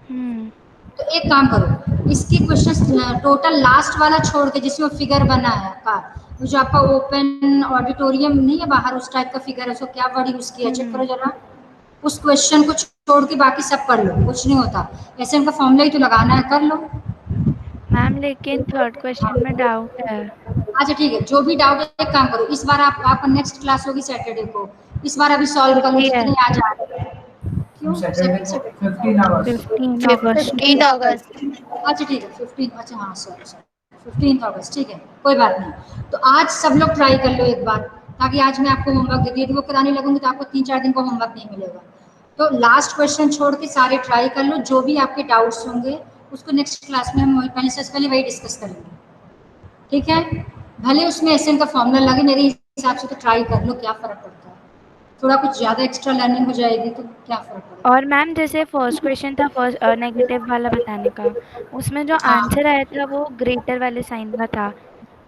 तो एक काम करो, इसके क्वेश्चन टोटल लास्ट वाला छोड़ के जिसमें फिगर बना है आपका, वो जो आपका ओपन ऑडिटोरियम नहीं है बाहर, उस टाइप का फिगर है, उसको क्या वर्ड यूज किया चेक करो जरा। उस क्वेश्चन को छोड़ के बाकी सब कर लो, कुछ नहीं होता। ऐसे इनका फॉर्मूला ही तो लगाना है, कर लो। मैम लेकिन थर्ड क्वेश्चन में डाउट है। अच्छा ठीक है, जो भी डाउट है एक काम करो, इस बार आपका नेक्स्ट क्लास होगी सैटरडे को, इस बार अभी सॉल्व कर लो जितने आज आ रहे हैं। क्यों सेकंड सैटरडे 15 अगस्त। 15 अगस्त। अच्छा ठीक है 15, अच्छा हाँ सॉरी सॉरी 15 अगस्त, ठीक है कोई बात नहीं। तो आज सब लोग ट्राई कर लो एक बार, ताकि आज मैं आपको होमवर्क दे दी, वो कराने लगूंगी तो आपको 3-4 दिन को होमवर्क नहीं मिलेगा। तो लास्ट क्वेश्चन छोड़ के सारे ट्राई कर लो, जो भी आपके डाउट्स होंगे उसको नेक्स्ट क्लास में हम पहले से पहले वही डिस्कस करेंगे, ठीक है। भले उसमें एसएन का फॉर्मूला लगे, मेरे हिसाब से तो ट्राई कर लो, क्या फर्क पड़ता है, थोड़ा कुछ ज्यादा एक्स्ट्रा लर्निंग हो जाएगी तो क्या फर्क पड़ेगा। और मैम जैसे फर्स्ट क्वेश्चन था फर्स्ट नेगेटिव वाला बताने का, उसमें जो हाँ आंसर आया था वो ग्रेटर वाले साइन का था।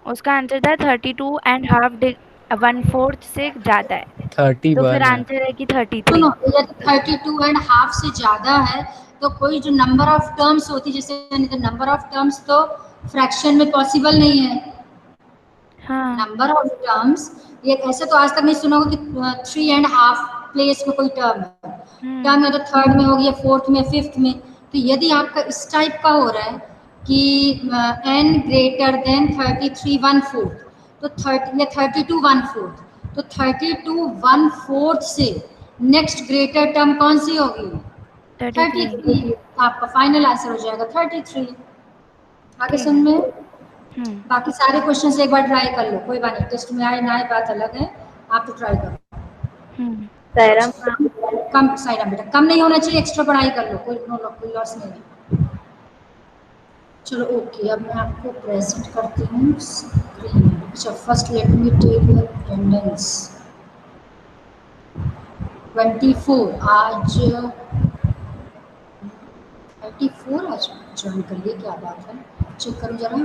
उसका आंसर था 32.5 1/4 से ज्यादा है, तो फिर 31 है। आंसर है कि 33। सुनो, यदि 32.5 से ज्यादा है तो कोई जो नंबर ऑफ टर्म्स होती है, जैसे नंबर ऑफ टर्म्स तो फ्रैक्शन में पॉसिबल नहीं है। हाँ। नंबर ऑफ टर्म्स, ये ऐसे तो आज तक नहीं सुना होगा कि 3.5 प्लेस में कोई टर्म है, टर्म या तो थर्ड में होगी या फोर्थ में फिफ्थ में। तो यदि आपका इस टाइप का हो रहा है कि n ग्रेटर देन 33 1/4, तो 30 या 32 1/4, तो 32 1/4 से नेक्स्ट ग्रेटर टर्म कौन सी होगी? 33। 33। आपका फाइनल आंसर हो जाएगा 33। आगे ठीक सुन है। में, बाकी सारे क्वेश्चन एक बार ट्राई कर लो, कोई बात नहीं, टेस्ट में आए ना आए बात अलग है, आप तो ट्राई करो। सायरा कम साइड बेटा कम नहीं होना चाहिए, एक्स्ट्रा पढ़ाई कर लो, कोई लॉस नहीं है। चलो ओके, अब मैं आपको प्रेजेंट करती हूँ स्क्रीन। अच्छा first let me take your attendance. 24 आज 34 आज ज्वाइन कर लिए, क्या बात है। चेक करो जरा,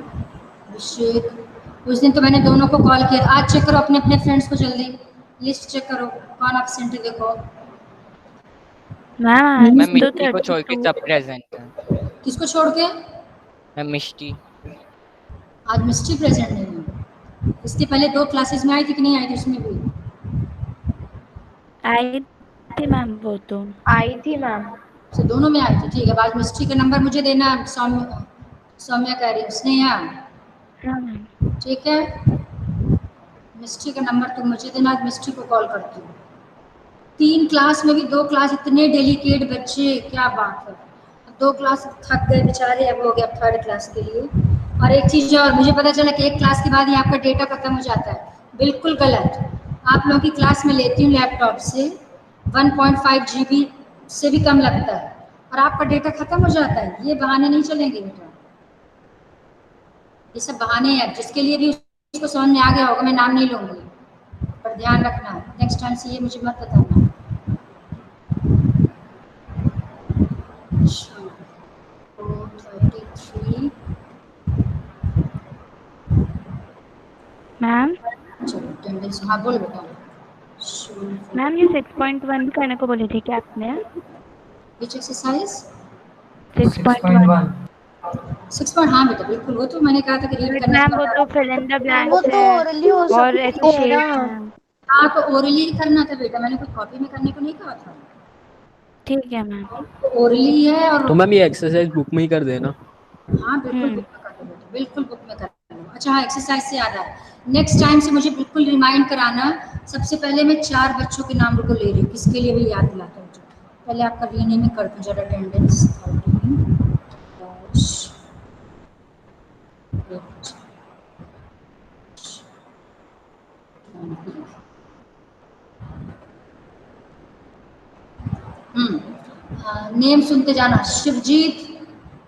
अभिषेक उस दिन तो मैंने दोनों को कॉल किया, आज चेक करो अपने अपने फ्रेंड्स को, जल्दी लिस्ट चेक करो कौन एब्सेंट है देखो। मैम आज मैं तो मिट्टी को छोड़ के 32। सब प्रेजेंट है। किसको छोड़ के? मैं मिष्टी। आज मिस्ट्री प्रेजेंट नहीं है, इसके पहले 2 क्लासेस में आई थी कि नहीं आई थी उसमें भी? आई थी मैम वो तो। आई थी मैम। तो दोनों में आई थी, ठीक है। आज मिस्ट्री का नंबर मुझे देना, सौम्या सौम्या कह रही है उसने यहाँ, हाँ मैम। ठीक है। मिस्ट्री का नंबर तुम मुझे देना, आज मिस्ट्री को कॉल करती हूँ। 3 क्लास में भी 2 क्लास इतने डेलिकेट बच्चे, क्या बात है। 2 क्लास थक गए बेचारे, अब हो गया 3rd क्लास के लिए। और एक चीज़ और मुझे पता चला कि 1 क्लास के बाद ही आपका डेटा खत्म हो जाता है, बिल्कुल गलत। आप लोगों की क्लास में लेती हूँ लैपटॉप से 1.5 GB से भी कम लगता है, और आपका डेटा खत्म हो जाता है, ये बहाने नहीं चलेंगे बेटा, ये सब बहाने हैं। जिसके लिए भी उसको समझ में आ गया होगा, मैं नाम नहीं लूंगी, पर ध्यान रखना नेक्स्ट टाइम से ये मुझे मत बताना। 433। मैम चलो अटेंडेंस, हाँ बोलो बेटा। मैम ये 6.1 करने को बोली थी क्या आपने? विच एक्सरसाइज? 6.1। 6 पॉइंट, हाँ बेटा बिल्कुल, वो तो मैंने कहा था कि रीड बट करने मैम के वो बाद। तो फिल इन द वो ब्लैंक्स तो है ओरली हो और सकती ऐसे है ना। शेड्स हैं। हाँ तो ओरली ही करना था बेटा, मैंने कुछ कॉपी में करने को नहीं कहा था। ठीक है मैम। तो ओरली है और तो मैम ये एक्सरसाइज बुक में ही कर देना। हाँ बिल्कुल बुक में कर लो बेटा, बिल्कुल बुक में कर लो। अच्छा हाँ, एक्सरसाइज से याद आया, नेक्स्ट टाइम से मुझे बिल्कुल रिमाइंड कराना। सबसे पहले मैं 4 बच्चों के नाम को ले रही हूँ, किसके लिए भी याद दिलाता हूँ मुझे। पहले आपका रीनेमिंग करती हूँ जरा, अटेंडेंस 13 नेम सुनते जाना। शिवजीत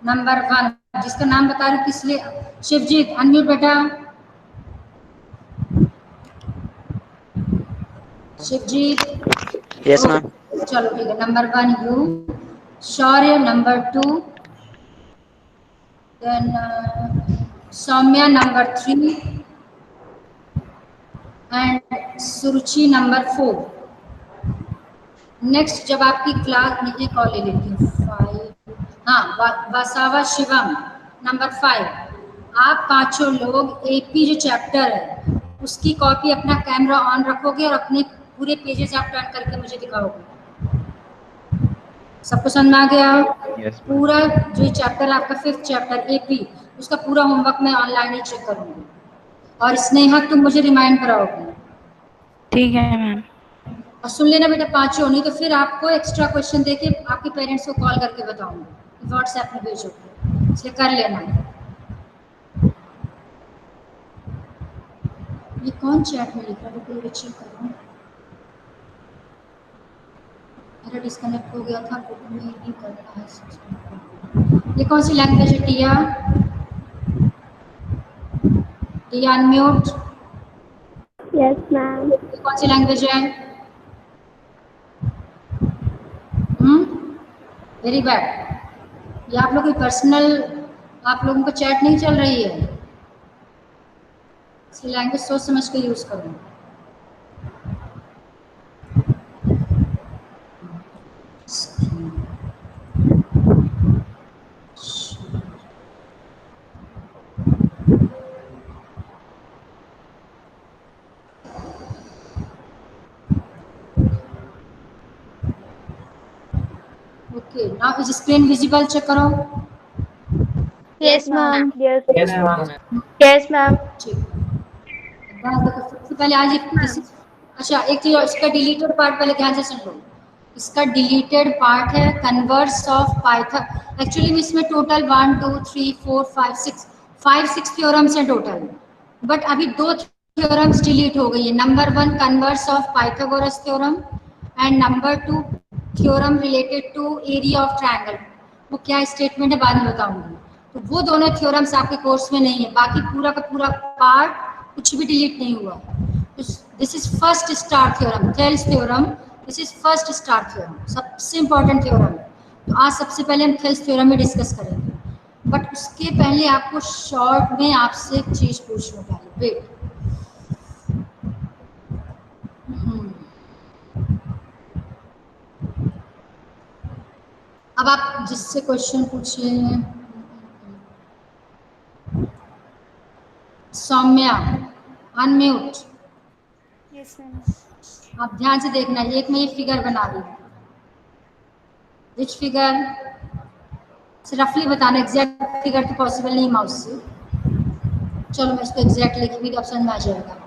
नंबर 1, जिसका नाम बता रही हूँ किस लिए। शिवजीत अनम्यूट बेटा। शिवजीत। Yes okay, ma'am. चलो ठीक है। Number 1 you, Shaurya number 2, then Saumya number 3 and Suruchi number 4। Next जब आपकी क्लास, मुझे कॉल ले लेती हूँ 5, हाँ, वसावा शिवम। नंबर 5, आप पांचों लोग एपी जो चैप्टर है उसकी कॉपी अपना कैमरा ऑन रखोगे और अपने पूरे पेजेस आप टर्न करके मुझे दिखाओगे। सबको समझ में आ गया? Yes, ma'am. पूरा जो चैप्टर है आपका 5th चैप्टर एपी, उसका पूरा होमवर्क मैं ऑनलाइन ही चेक करूंगी और स्नेहा तुम मुझे रिमाइंड कराओगी। ठीक है मैम। और सुन लेना बेटा पांचों, नहीं तो फिर आपको एक्स्ट्रा क्वेश्चन देके आपके पेरेंट्स को कॉल करके बताऊंगी, व्हाट्सएप में भेजोगे, इसलिए कर लेना। ये कौन चैट में लिखा है? रुको चेक करो। मेरा डिस्कनेक्ट हो गया था, ग्रुप में ही करना है। ये कौन सी लैंग्वेज है टिया? टिया अनम्यूट। Yes ma'am. ये कौन सी लैंग्वेज है? Very bad. ये आप लोग कोई पर्सनल, आप लोगों का चैट नहीं चल रही है, इसलिए लैंग्वेज सोच समझ के यूज करो। Okay, now is screen visible? Check करो। Yes ma'am. Yes, ma'am. Yes ma'am. ठीक, देखो सबसे पहले आज अच्छा एक चीज, इसका डिलीटेड पार्ट पहले ध्यान से सुन लो। इसका डिलीटेड पार्ट है कन्वर्स ऑफ पाइथन। एक्चुअली में इसमें टोटल 1 2 3 4 5 6 थ्योरम्स हैं टोटल, बट अभी 2 थ्योरम्स डिलीट हो गई है। Number 1 converse of Pythagoras theorem and number 2 theorem related to area of triangle. वो क्या स्टेटमेंट है बाद में बताऊंगी। तो वो दोनों थ्योरम्स आपके कोर्स में नहीं है, बाकी पूरा का पूरा पार्ट कुछ भी डिलीट नहीं हुआ। This is first star theorem, Thales theorem. This is first star theorem, सबसे इंपॉर्टेंट थ्योरम है। तो आज सबसे पहले हम थेल्स थ्योरम में डिस्कस करेंगे, बट उसके पहले आपको शॉर्ट में आपसे एक चीज पूछ लूं पहले। वेट, अब आप जिससे क्वेश्चन पूछिए। सौम्या अनम्यूट। Yes ma'am. आप ध्यान से देखना, एक में ये फिगर बना रही हूँ। Which figure? रफली बताना, एग्जैक्ट फिगर तो पॉसिबल नहीं माउस से। चलो मैं इसको एग्जैक्ट लिखूंगी तो आप समझ में आ जाएगा।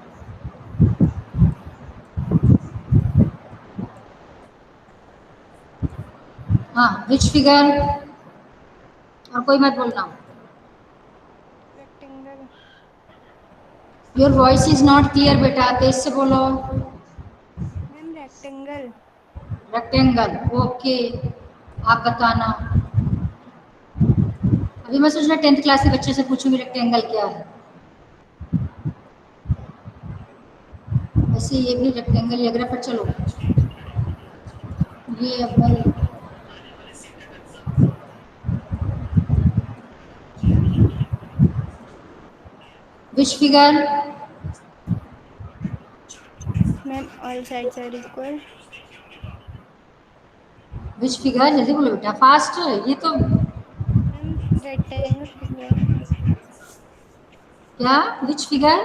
हाँ, विच फिगर? और कोई मत बोलना। Rectangle. Your voice is not clear बेटा, तेज से बोलो। Ma'am rectangle. Rectangle, okay. आप बताना। अभी मैं सोच रहा 10th क्लास के बच्चे से पूछूंगी रेक्टेंगल क्या है। वैसे ये भी रेक्टेंगल लग रहा है, पर चलो ये अब मैं which figure? Ma'am all sides are equal. Which figure? जल्दी बोलो बेटा, फास्ट। ये तो मैम रेक्टेंगल फिगर। क्या? Which figure?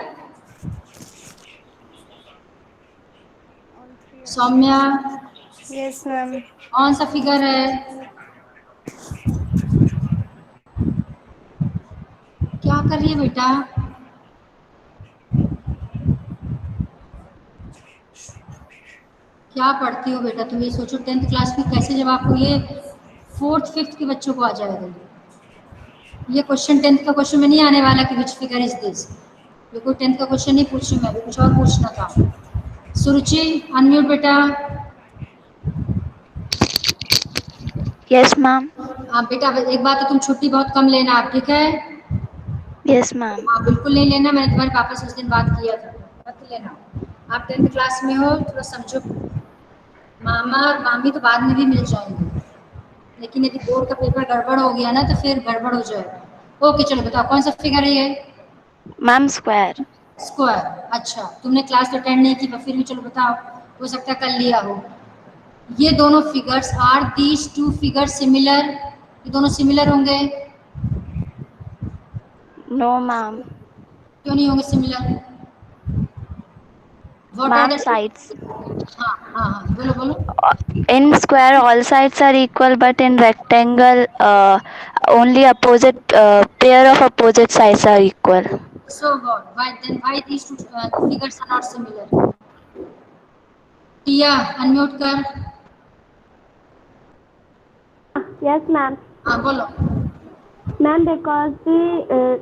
All three. Saumya yes ma'am. कौन सा फिगर है? क्या कर रही है बेटा? क्या पढ़ती हो बेटा तुम? ये सोचो 10th क्लास में कैसे, जब आपको ये 4th 5th के बच्चों को आ जाएगा ये क्वेश्चन। 10th का क्वेश्चन में नहीं आने वाला कि विच फिगर इज दिस। ये कोई 10th का क्वेश्चन नहीं पूछ रही मैं, अभी कुछ और पूछना था। सुरुचि अनम्यूट बेटा। Yes ma'am. हाँ बेटा, एक बात तो तुम छुट्टी बहुत कम लेना आप, ठीक है? Yes ma'am. हाँ बिल्कुल नहीं लेना, मैंने तुम्हारे पापा से उस दिन बात किया था, मत लेना। आप 10th क्लास में हो, थोड़ा समझो। मामा और मामी तो बाद में भी मिल जाएंगे, लेकिन यदि बोर्ड का पेपर गड़बड़ हो गया ना तो फिर गड़बड़ हो जाएगा। ओके चलो बताओ कौन सा फिगर है ये? Ma'am square. स्क्वायर। अच्छा, तुमने क्लास तो अटेंड नहीं की, पर फिर भी चलो बताओ, हो सकता है कर लिया हो। ये दोनों figures, are these two figure similar? ये दोनों सिमिलर होंगे? No, ma'am. क्यों नहीं होंगे similar? What are Ma'am, the, sides. हाँ हाँ हाँ, बोलो बोलो। In square, all sides are equal, but in rectangle, only opposite pair of opposite sides are equal. So what? Why these two figures are not similar? Tia unmute कर। Yes, ma'am. हाँ बोलो। Ma'am, because the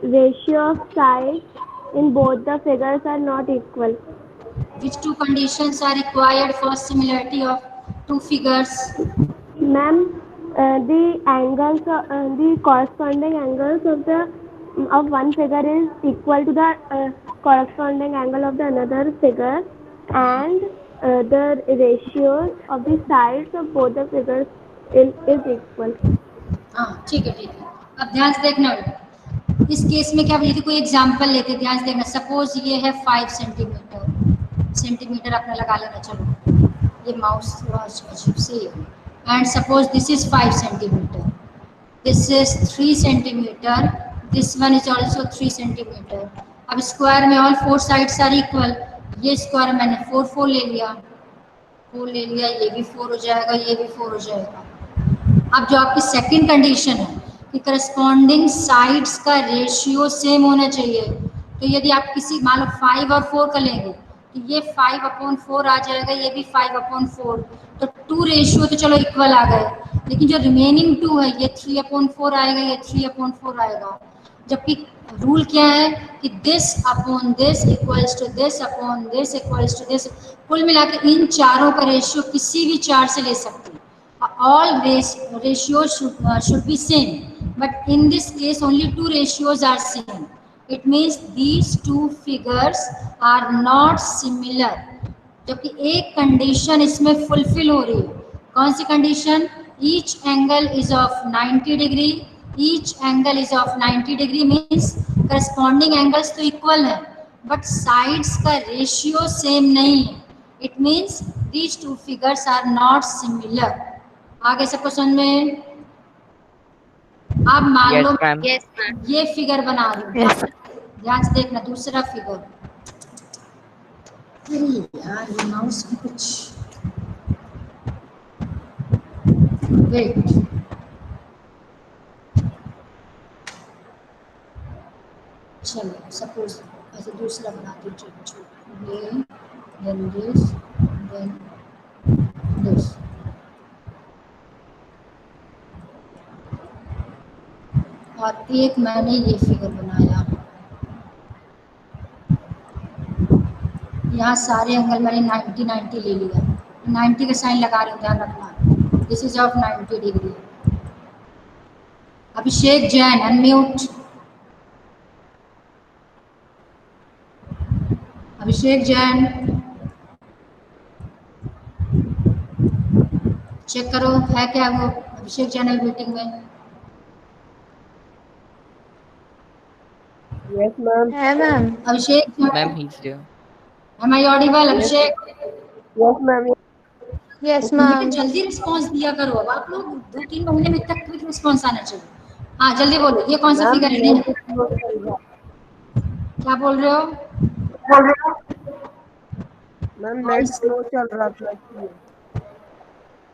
ratio of sides in both the figures are not equal. Which two conditions are required for similarity of two figures? Ma'am, the corresponding angles of one figure is equal to the corresponding angle of the another figure, and the ratio of the sides of both the figures is equal. हाँ ठीक है ठीक है। अब ध्यान से देखना बेटा, इस केस में क्या बोली थी, कोई एग्जांपल लेते हैं, ध्यान से देखना। सपोज ये है 5 सेंटीमीटर, सेंटीमीटर अपना लगा लेना। चलो ये माउस थोड़ा अजीब से है। And suppose this is 5 centimetre, this is 3 centimetre, this one is also 3 centimetre. अब स्क्वायर में ऑल 4 साइड्स आर इक्वल। ये स्क्वायर मैंने 4 4 ले लिया, 4 ले लिया, ये भी 4 हो जाएगा, ये भी 4 हो जाएगा। अब जो आपकी सेकंड कंडीशन है कि करस्पॉन्डिंग साइड्स का रेशियो सेम होना चाहिए, तो यदि आप किसी मान लो 5 और 4 का लेंगे तो ये 5/4 आ जाएगा, ये भी 5/4, तो 2 रेशियो तो चलो इक्वल आ गए, लेकिन जो रिमेनिंग 2 है ये 3/4 आएगा, ये 3/4 आएगा। जबकि रूल क्या है कि this upon this equals to this upon this equals to this. कुल मिला के इन चारों का रेशियो किसी भी चार से ले सकते हैं। All ratios should be same, but in this case only two ratios are same. It means these two figures are not similar. जबकि एक कंडीशन इसमें फुलफिल हो रही है। कौन सी condition? Each angle is of 90 degree, each angle is of 90 degree means corresponding angles तो equal है, बट साइड्स का रेशियो सेम नहीं है। It means these two figures are not similar. आगे सबको समझ में? आप मान Yes, लो ma'am. ये फिगर बना रही हूँ, Yes. ध्यान से देखना दूसरा फिगर। अरे यार ये माउस की कुछ वेट, चलो सपोज ऐसे दूसरा बनाती हूँ। चलो ये देन दिस देन दिस। और एक मैंने ये फिगर बनाया, यहाँ सारे एंगल मैंने 90 90 ले लिया, 90 का साइन लगा रही हूँ, ध्यान रखना। This is of 90 degree. Abhishek Jain unmute. Abhishek Jain check करो है क्या वो अभिषेक जैन है मीटिंग में? Yes, ma'am. है ma'am. Abhishek Ma'am, he's there. Am I audible? Yes, Abhishek yes, ma'am. Yes बेटा मैम। जल्दी रिस्पांस दिया करो, अब आप लोग 2-3 महीने में तक क्विक रिस्पांस आना चाहिए। हाँ जल्दी बोलो, ये कौन सा Ma'am, फिगर है? next नहीं floor चल रहा क्या बोल रहे हो? मैम नेट वॉइस, स्लो चल रहा था इसलिए।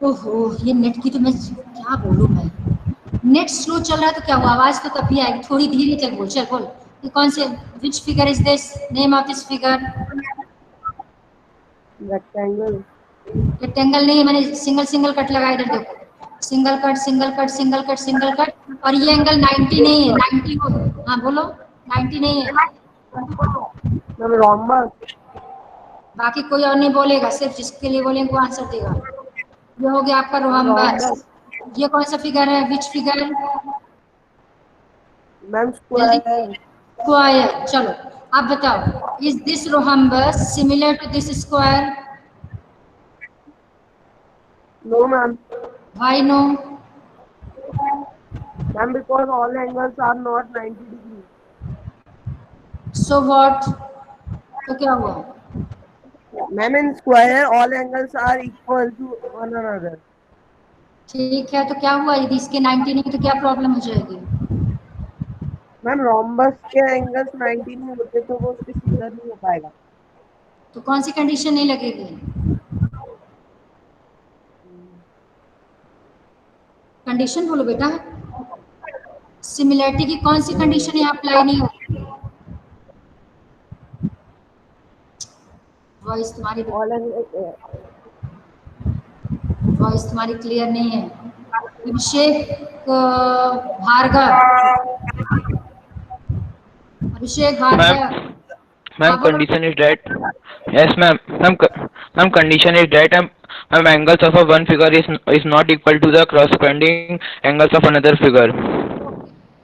ओहो ये नेट की तो मैं क्या बोलूँ मैं। नेट स्लो चल रहा है तो क्या हुआ, आवाज तो तभी आएगी, थोड़ी धीरे चल बोल, चल बोल। ये कौन से, which figure is this, name of this figure? Rectangle. Rectangle नहीं है, मैंने सिंगल सिंगल कट लगाया, इधर देखो, single cut single cut single cut single cut. और ये एंगल 90 नहीं है, 90 हो, हाँ बोलो 90 नहीं है। Ma'am rhombus. बाकी कोई और नहीं बोलेगा, सिर्फ जिसके लिए बोलेंगे वो आंसर देगा। ये हो गया आपका रोहम्बस। ये कौन सा फिगर है, विच फिगर? मैम जल्दी, स्क्वायर। स्क्वायर। चलो आप बताओ, is this rhombus similar to this square? No ma'am. Why no? Ma'am because all angles are not 90 degree. So what, तो क्या हुआ? Ma'am in square all angles are equal to one another. ठीक है, तो क्या हुआ यदि इसके 90 नहीं तो क्या प्रॉब्लम हो जाएगी? मैम रोम्बस के एंगल्स 90 नहीं होते तो वो उसके सीधा नहीं हो पाएगा। तो कौन सी कंडीशन नहीं लगेगी? कंडीशन बोलो बेटा, सिमिलैरिटी की कौन सी कंडीशन यहाँ अप्लाई नहीं होगी? वॉइस तुम्हारी ऑल एंगल वॉइस तुम्हारी क्लियर नहीं है। अभिषेक भार्गव, अभिषेक मैम भार्गव, मैम हाँ बोलो। condition is that yes ma'am condition is that angles of a one figure is not equal to the corresponding angles of another figure.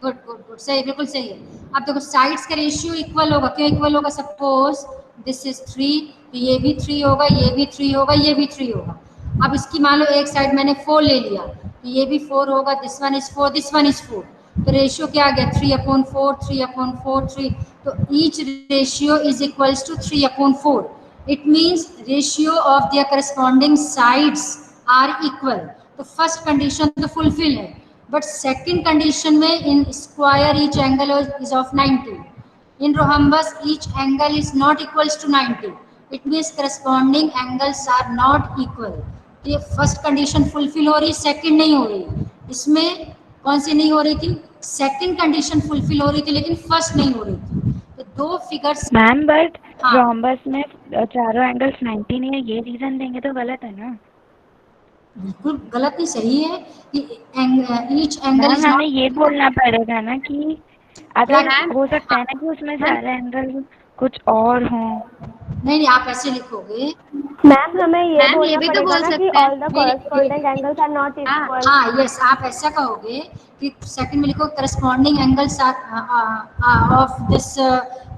Good good good, सही, बिल्कुल सही है। अब देखो साइड्स का रेशियो इक्वल होगा, क्यों इक्वल होगा? सपोज दिस इज 3, तो ये भी 3 होगा, ये भी 3 होगा, ये भी 3 होगा। अब इसकी मान लो एक साइड मैंने 4 ले लिया, तो ये भी 4 होगा, this one is 4, this one is 4, तो रेशियो क्या आ गया? 3/4, 3/4, 3। तो each ratio is equals to 3/4। It means ratio of their corresponding sides are equal. तो फर्स्ट कंडीशन तो फुलफिल है, but second condition में in square each angle is of 90, in rhombus each angle is not equals to 90, it means corresponding angles are not equal। तो ये first condition fulfil हो रही, second नहीं हो रही। इसमें कौन सी नहीं हो रही थी? सेकंड कंडीशन फुलफिल हो रही थी लेकिन फर्स्ट नहीं हो रही थी। तो दो फिगर्स। मैम बट हाँ। रोम्बस में चारों एंगल्स 90 नहीं है, ये रीजन देंगे तो गलत है ना? बिल्कुल गलत नहीं, सही है कि ईच एंगल मैम इज हमें नॉट। ये बोलना पड़ेगा ना कि अगर मैम, हो सकता है ना कि उसमें सारे एंगल कुछ और हों। नहीं आप ऐसे लिखोगे। मैम हमें ये मैम, बोलना ये भी तो पड़ेगा बोल ना कि सकते हैं। All the corresponding angles are not equal. हाँ यस, आप ऐसा कहोगे कि सेकंड में लिखो corresponding angles of this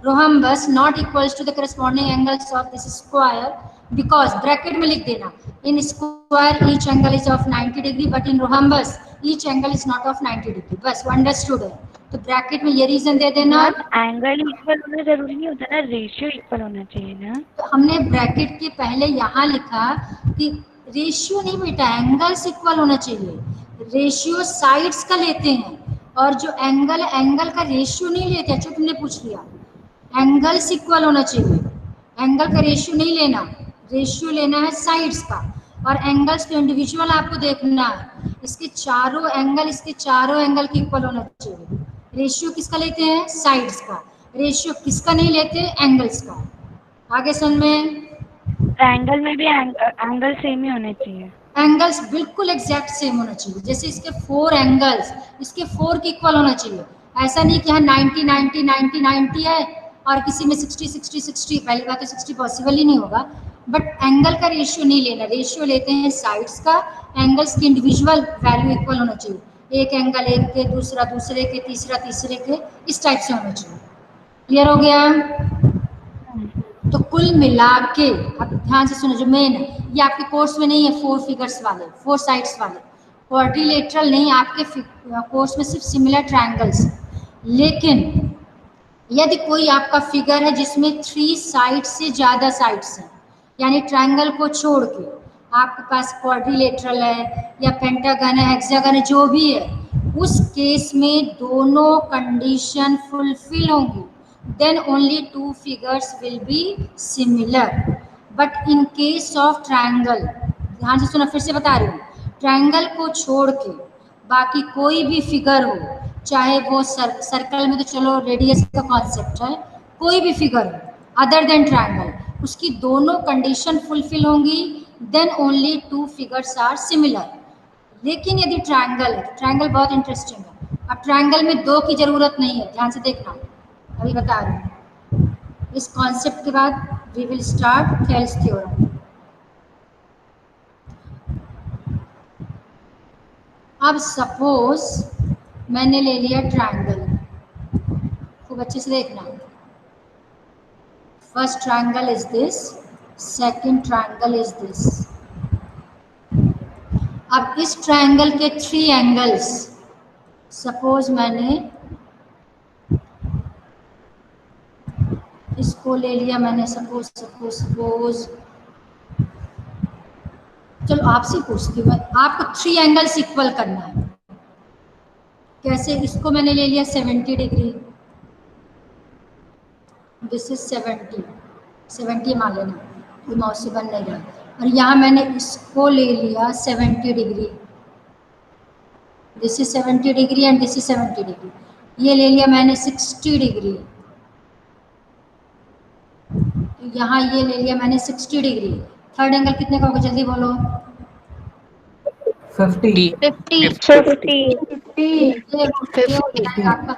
rhombus not equals to the corresponding angles of this square, because bracket में लिख देना in square each angle is of 90 degree but in rhombus each angle is not of 90 degree. बस understood है, तो bracket में ये reason दे देना। Angle equal होना जरूरी नहीं होता ना, रेशियो इक्वल होना चाहिए ना। तो हमने ब्रैकेट के पहले यहाँ लिखा कि रेशियो नहीं बेटा, एंगल्स इक्वल होना चाहिए। रेशियो साइड्स का लेते हैं, और जो एंगल एंगल का रेशियो नहीं लेते। अच्छा तुमने पूछ लिया, एंगल्स इक्वल होना चाहिए, एंगल का रेशियो नहीं लेना, रेशियो लेना है साइड्स का। और एंगल्स तो इंडिविजुअल आपको देखना है, इसके चारों एंगल के इक्वल होना चाहिए। रेशियो किसका लेते हैं? साइड्स का। रेशियो किसका नहीं लेते? एंगल्स का। आगे सुन में, ट्रायंगल में भी एंगल सेम ही होने चाहिए। एंगल्स बिल्कुल एग्जैक्ट सेम होना चाहिए। जैसे इसके 4 एंगल्स, इसके 4 के इक्वल होना चाहिए। ऐसा नहीं कि यहाँ 90 90 90 90 है और किसी में 60 60 60। पहली बात तो 60 पॉसिबल ही नहीं होगा। बट एंगल का रेशियो नहीं लेना, रेशियो लेते हैं साइड्स का। एंगल्स की इंडिविजुअल वैल्यू इक्वल होना चाहिए। एक एंगल एक के, दूसरा दूसरे के, तीसरा तीसरे के, इस टाइप से होना चाहिए। क्लियर हो गया? तो कुल मिला के अब ध्यान से सुनो, जो मेन है ये आपके कोर्स में नहीं है, 4 फिगर्स वाले, 4 साइड्स वाले, क्वाड्रिलेटरल नहीं। आपके कोर्स में सिर्फ सिमिलर ट्रायंगल्स। लेकिन यदि कोई आपका फिगर है जिसमें 3 साइड से ज़्यादा साइड्स हैं, यानी ट्रायंगल को छोड़ के आपके पास क्वाड्रिलेटरल है या पेंटागन है, हेक्सागन है, जो भी है, उस केस में दोनों कंडीशन फुलफिल होंगी। then only 2 figures will be similar। but in case of triangle, ध्यान से सुना, फिर से बता रही हूँ, ट्रायंगल को छोड़ के बाकी कोई भी फिगर हो, चाहे वो सर्कल में तो चलो रेडियस का कॉन्सेप्ट है, कोई भी फिगर हो अदर देन ट्रायंगल, उसकी दोनों कंडीशन फुलफिल होंगी। Then only 2 figures are similar. लेकिन यदि ट्रायंगल है, तो ट्रायंगल बहुत इंटरेस्टिंग है। अब ट्रायंगल में 2 की जरूरत नहीं है, ध्यान से देखना, अभी बता रही हूँ। इस कॉन्सेप्ट के बाद we will start Thales theorem. अब सपोज मैंने ले लिया ट्रायंगल, खूब अच्छे से देखना। First triangle is this, second triangle is this. अब इस ट्रायंगल के 3 एंगल्स, सपोज मैंने इसको ले लिया, मैंने सपोज चलो आपसे पूछती हूँ मैं, आपको 3 एंगल्स इक्वल करना है। कैसे? इसको मैंने ले लिया 70 डिग्री, दिस इज 70 मान लेना, ये माउस से बन नहीं रहा, और यहाँ मैंने इसको ले लिया 70 degree, this is 70 degree and this is 70 degree. ये ले लिया मैंने 60 डिग्री, तो यहाँ ये ले लिया मैंने 60 डिग्री। थर्ड एंगल कितने का होगा, जल्दी बोलो। 50 आपका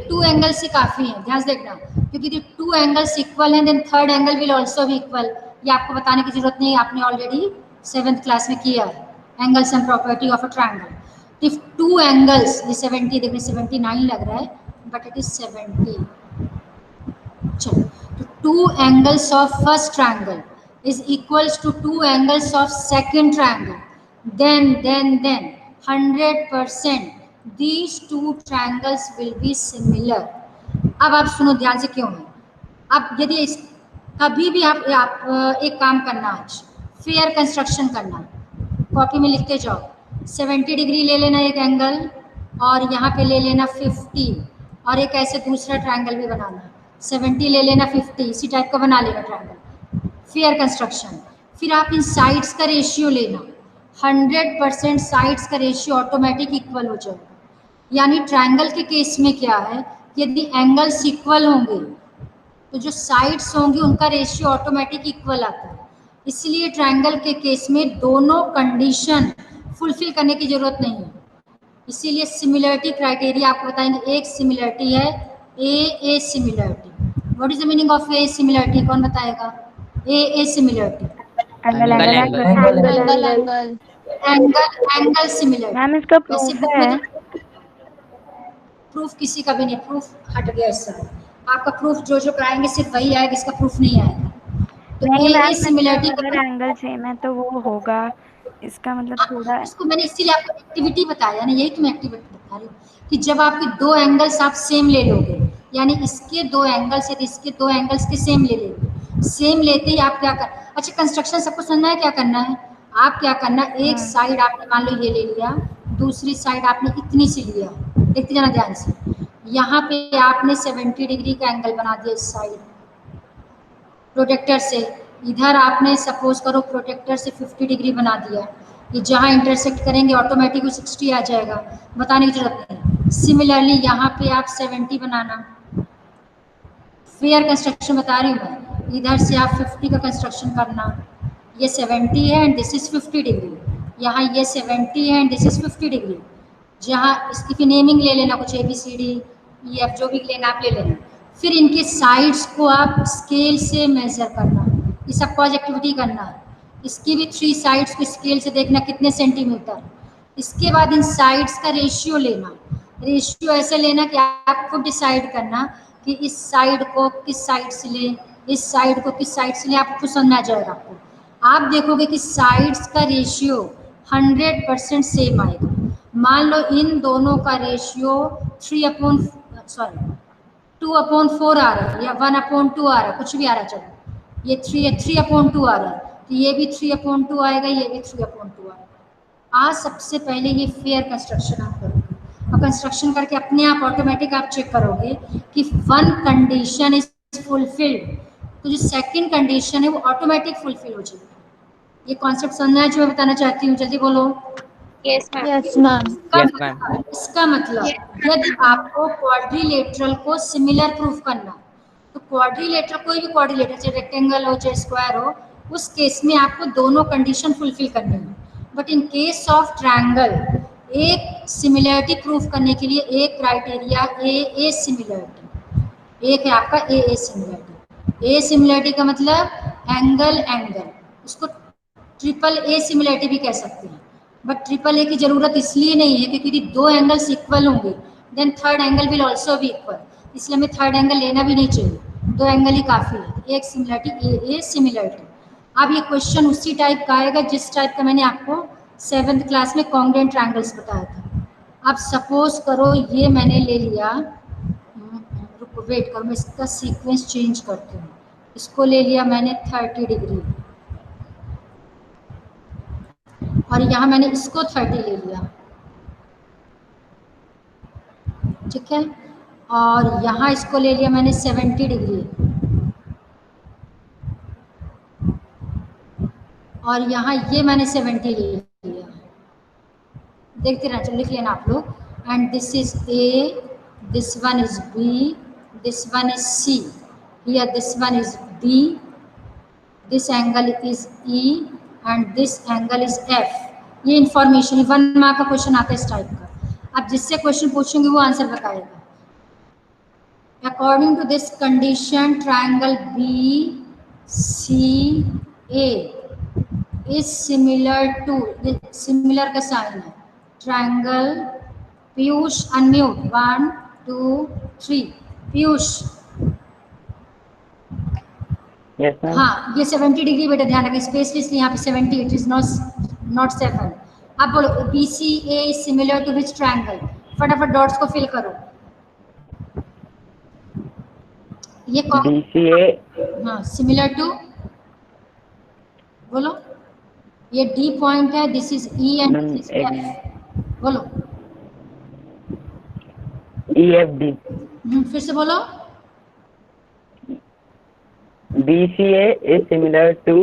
2 एंगल से काफी है, ध्यान से देखना, क्योंकि 2 एंगल्स इक्वल हैं, then third angle will also be equal. ये आपको बताने की जरूरत नहीं है, आपने ऑलरेडी 7th क्लास में किया है, angles and property of a triangle. If 2 angles, ये 70 देखने 79 लग रहा है, बट इट इज 70। चलो, तो 2 angles of first triangle is equals to 2 angles of second triangle, then 100% these 2 triangles will be similar। अब आप सुनो ध्यान से, क्यों है। अब यदि कभी भी आप एक काम करना, आज फेयर कंस्ट्रक्शन करना, कॉपी में लिखते जाओ, 70 डिग्री ले लेना एक एंगल, और यहाँ पे ले लेना 50, और एक ऐसे दूसरा ट्रायंगल भी बनाना, 70 ले लेना 50, इसी टाइप का बना लेना ट्रायंगल, फेयर कंस्ट्रक्शन। फिर आप इन साइड्स का रेशियो लेना, 100% साइड्स का रेशियो ऑटोमेटिक इक्वल हो जाएगा। यानी ट्रायंगल के केस में क्या है, यदि एंगल्स इक्वल होंगे तो जो साइड्स होंगी उनका रेशियो ऑटोमेटिक इक्वल आता है। इसलिए ट्रायंगल के केस में दोनों कंडीशन फुलफिल करने की जरूरत नहीं है। इसीलिए सिमिलरिटी क्राइटेरिया आपको बताएंगे। एक सिमिलरिटी है ए similarity. What is the meaning of A similarity, कौन बताएगा? ए सिमिलरिटी, एंगल सिमिलरिटी। मैम इसका प्रूफ है? प्रूफ किसी का भी नहीं, प्रूफ हट गया इससे। आपका प्रूफ जो कराएंगे सिर्फ वही आएगा, इसका प्रूफ नहीं आएगा। तो नहीं मैम, सिमिलरिटी अगर एंगल सेम है तो वो होगा, इसका मतलब थोड़ा। इसको मैंने इसीलिए आपको एक्टिविटी बताया ना, यही तो मैं एक्टिविटी बता रही हूँ कि जब आपके 2 एंगल्स आप सेम ले लोगे, यानी इसके 2 एंगल्स या इसके 2 एंगल्स के सेम ले लेंगे, सेम लेते ही आप क्या कर, अच्छा कंस्ट्रक्शन सबको समझना है क्या करना है। आप क्या करना, एक साइड आपने मान लो ये ले लिया, दूसरी साइड आपने इतनी सी लिया, देखते जाना ध्यान से। यहाँ पे आपने 70 डिग्री का एंगल बना दिया इस साइड प्रोटेक्टर से, इधर आपने सपोज करो प्रोटेक्टर से 50 डिग्री बना दिया। ये जहाँ इंटरसेक्ट करेंगे ऑटोमेटिक 60 आ जाएगा, बताने की जरूरत नहीं। सिमिलरली यहाँ पे आप 70 बनाना, फेयर कंस्ट्रक्शन बता रही हूँ मैं। इधर से आप 50 का कंस्ट्रक्शन करना, ये 70 है एंड दिस इज 50 डिग्री, यहाँ ये 70 है एंड दिस इज 50 डिग्री। जहाँ इसकी फिर नेमिंग ले लेना, कुछ ABCD EF जो भी लेना आप ले लेना। फिर इनके साइड्स को आप स्केल से मेजर करना, ये सब कॉज एक्टिविटी करना है। इसकी भी 3 साइड्स को स्केल से देखना कितने सेंटीमीटर। इसके बाद इन साइड्स का रेशियो लेना, रेशियो ऐसे लेना कि आप खुद डिसाइड करना कि इस साइड को किस साइड से लें, इस साइड को किस साइड से लें, आपको खुद समझ आ जाएगा। आपको आप देखोगे कि साइड्स का रेशियो 100% सेम आएगा। मान लो इन दोनों का रेशियो 2/4 आ रहा है या 1/2 आ रहा है, कुछ भी आ रहा है, चलो ये 3/2 आ रहा है, तो ये भी 3/2 आएगा, ये भी 3/2 आएगा। आज सबसे पहले ये फेयर कंस्ट्रक्शन आप करोगे, और कंस्ट्रक्शन करके अपने आप ऑटोमेटिक आप चेक करोगे कि 1 कंडीशन इज फुलफिल्ड, तो जो सेकंड कंडीशन है वो ऑटोमेटिक फुलफिल हो जाएगी। ये कॉन्सेप्ट समझना है जो मैं बताना चाहती हूँ, जल्दी बोलो। Yes, ma'am. इसका मतलब यदि आपको क्वाड्रिलेटरल को सिमिलर प्रूफ करना, तो क्वाड्रिलेटरल, कोई भी क्वाड्रिलेटरल चाहे रेक्टेंगल हो चाहे स्क्वायर हो, उस केस में आपको दोनों कंडीशन फुलफिल करनी है। But in case of triangle, एक सिमिलरिटी प्रूफ करने के लिए एक क्राइटेरिया ए सिमिलरिटी, एक है आपका ए सिमिलरिटी। ए सिमिलरिटी का मतलब एंगल, उसको ट्रिपल ए सिमिलरिटी भी कह सकते हैं। बट ट्रिपल ए की जरूरत इसलिए नहीं है क्योंकि 2 एंगल्स इक्वल होंगे, then third angle will also be equal, इसलिए हमें थर्ड एंगल लेना भी नहीं चाहिए, 2 एंगल ही काफ़ी है। एक सिमिलरिटी ए सिमिलरिटी। अब ये क्वेश्चन उसी टाइप का आएगा जिस टाइप का मैंने आपको 7th क्लास में कॉन्ग्रुएंट ट्रायंगल्स बताया था। अब सपोज करो ये मैंने ले लिया, रुको वेट करो, मैं इसका सीक्वेंस चेंज करती हूँ। इसको ले लिया मैंने 30 डिग्री, और यहाँ मैंने इसको 30 ले लिया, ठीक है, और यहाँ इसको ले लिया मैंने 70 डिग्री, और यहाँ ये मैंने 70 ले लिया। देखते रहना, चलो लिख लेना आप लोग। And this is A, this one is B, this one is C, here this one is D, this angle is E and this angle is F. ये इंफॉर्मेशन 1 मार्क का क्वेश्चन आता है इस टाइप का। अब जिससे क्वेश्चन पूछेंगे वो आंसर बताएगा। According to this condition triangle B C A is similar to, similar का साइन है, triangle Piyush unmute 1 2 3 Piyush. Yes ma'am. हाँ ये 70 डिग्री बेटा ध्यान रखें, स्पेस यहाँ पे 70, इट इज नॉट 7। अब बोलो B C A is similar to which triangle, फटाफट डॉट्स को फिल करो। ये कौन, BCA हाँ सिमिलर टू, बोलो ये डी पॉइंट है, this is E and this is F, बोलो EFD। फिर से बोलो। BCA is similar to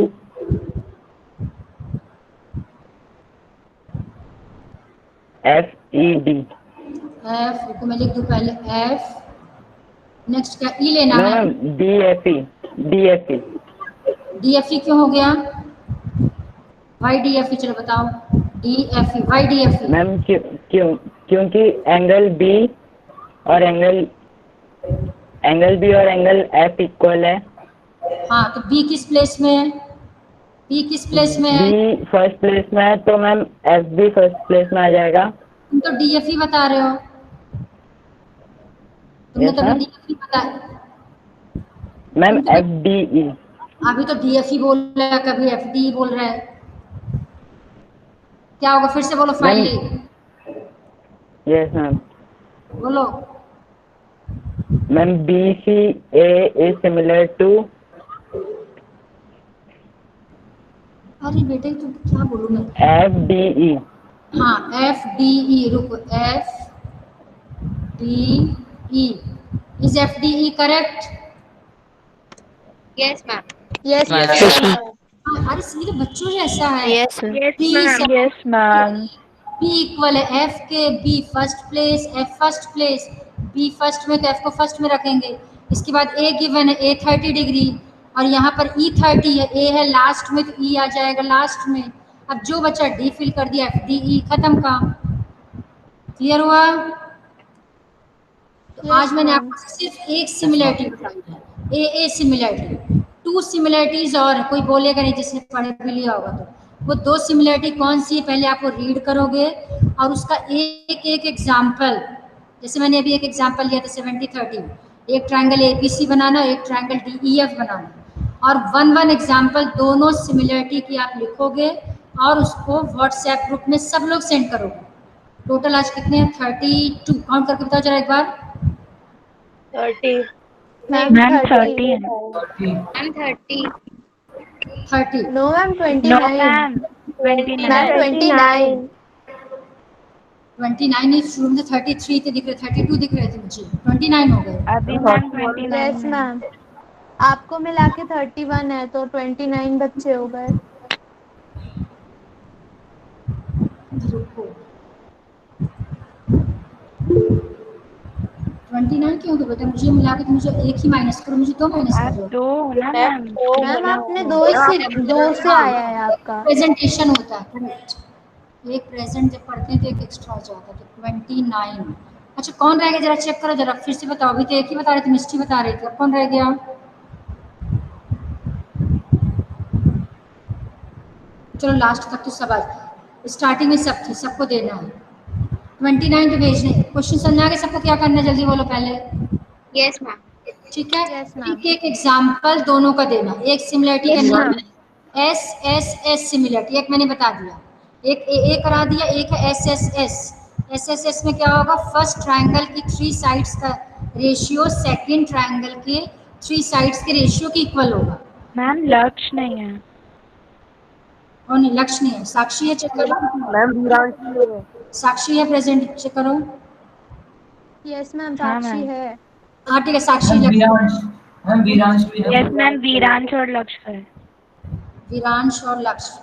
FED। F को मैं लिख दूं पहले एफ, नेक्स्ट क्या ई लेना है, ma'am DFE। DFE D F E क्यों हो गया, वाई डी एफ ई, चलो बताओ D F E, why D F E. Ma'am क्योंकि एंगल B और एंगल B और एंगल F इक्वल है। हाँ तो बी किस प्लेस में है, बी किस प्लेस में है, B फर्स्ट प्लेस में है तो मैम FB फर्स्ट प्लेस में आ जाएगा। तुम तो डी एफ ई बता रहे हो, तुमने Yes, तो ma'am. डी एफ ई बताया, मैम FDE। अभी तो डी एफ ई बोल रहा है, कभी एफ डी बोल रहा है, क्या होगा फिर से बोलो फाइनली, यस मैम। बोलो। Ma'am BCA is similar to अरे बेटे तू क्या बोलूँ मैं, FDE। हाँ एफ डी ई, रुको F D E, is F D E correct? Yes, ma'am. Yes, अरे सीधे बच्चों जैसा है। Yes, sir. Yes, ma'am. B equal है एफ के, B first place, F first place, B first में तो एफ को फर्स्ट में रखेंगे। इसके बाद ए गिवन है ए 30 डिग्री, और यहाँ पर ई 30 है, ए है लास्ट में तो ई आ जाएगा लास्ट में। अब जो बच्चा डी फिल कर दिया एफ डी ई, खत्म काम, क्लियर हुआ? तो आज मैंने आपको सिर्फ एक सिमिलरिटी बताई है, ए सिमिलरिटी, 2 सिमिलरिटीज और कोई बोलेगा नहीं जिसने पढ़ भी लिया होगा तो। वो 2 सिमिलरिटी कौन सी है पहले आपको रीड करोगे और उसका एक एग्जाम्पल, जैसे मैंने अभी एक एग्जाम्पल लिया था 70-30, एक ट्रायंगल एबीसी बनाना, एक ट्रायंगल डीईएफ बनाना, और 1 एग्जाम्पल दोनों सिमिलरिटी की आप लिखोगे और उसको व्हाट्सएप ग्रुप में सब लोग सेंड करोगे। टोटल आज कितने हैं? 32। काउंट करके बताओ जरा एक बार। 30. Ma'am, 30 है। I'm 30. 30। No, ma'am, 29. No, ma'am. 29. Ma'am, 29. 29 ही शुरू में 33 थे दिख रहे, 32 दिख रहे थे मुझे, 29 हो गए। अभी मैम 29 Yes, है। ma'am. आपको मिला के 31 है तो 29 बच्चे हो गए। रुको 29 क्यों हो गए बेटा? मुझे मिला के तो मुझे एक ही माइनस करो, मुझे 2 माइनस आप करो। 2 ना मैम। मैम आपने 2 से आया है आपका। प्रेजेंटेशन होता है, करेक्ट। एक प्रेजेंट जब पढ़ते हैं तो एक एक्स्ट्रा हो जाता है, तो 29। अच्छा कौन रह गया जरा चेक करो जरा, फिर से बताओ। अभी तो एक ही बता रहे थे, मिस्टी बता रही थी, अब कौन रह गया? चलो लास्ट तक तो सब आज, स्टार्टिंग में सब थी, सबको देना है 29 पे भेजने। क्वेश्चन समझ आ गया सबको? क्या करना है जल्दी बोलो पहले। Yes, ma'am. ठीक है, Yes, ma'am. एक एग्जाम्पल दोनों का देना, एक सिमिलरिटी Yes, का ma'am. S S S similarity, एक मैंने बता दिया, एक ए करा दिया, एक है S S S. S S S में क्या होगा? फर्स्ट ट्रायंगल की 3 साइड्स का रेशियो सेकंड ट्रायंगल के 3 साइड्स के रेशियो के इक्वल होगा। मैम लक्ष्य नहीं है। कौन है? लक्ष्य नहीं है, साक्षी है, चेक करो। मैम वीरांशी है। साक्षी है प्रेजेंट, चेक करो। यस मैम, हाँ साक्षी मैम। है। हाँ ठीक है, साक्षी लक्ष्य। यस मैम, वीरांश और लक्ष्य है। वीरांश और लक्ष्य।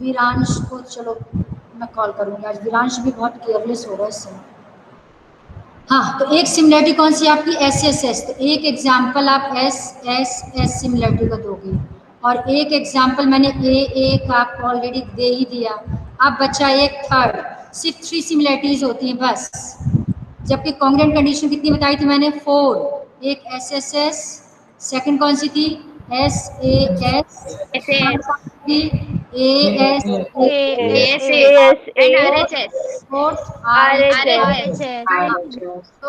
वीरांश को चलो मैं कॉल करूँगी, आज वीरांश भी बहुत केयरलेस हो रहा है इस समय। हाँ, तो एक सिमिलरिटी कौन सी आपकी? S S S. तो एक एग्जाम्पल आप एस एस एस सिमिलरिटी को दोगे, और एक एग्जाम्पल मैंने ए का आपको ऑलरेडी दे ही दिया। अब बचा एक थर्ड, सिर्फ 3 सिमिलरिटीज होती हैं बस, जबकि कॉन्ग्रुएंट कंडीशन कितनी बताई थी मैंने? 4। एक एस एस एस, सेकेंड कौन सी थी? S A S, A S ASA fourth R H RHS। S. तो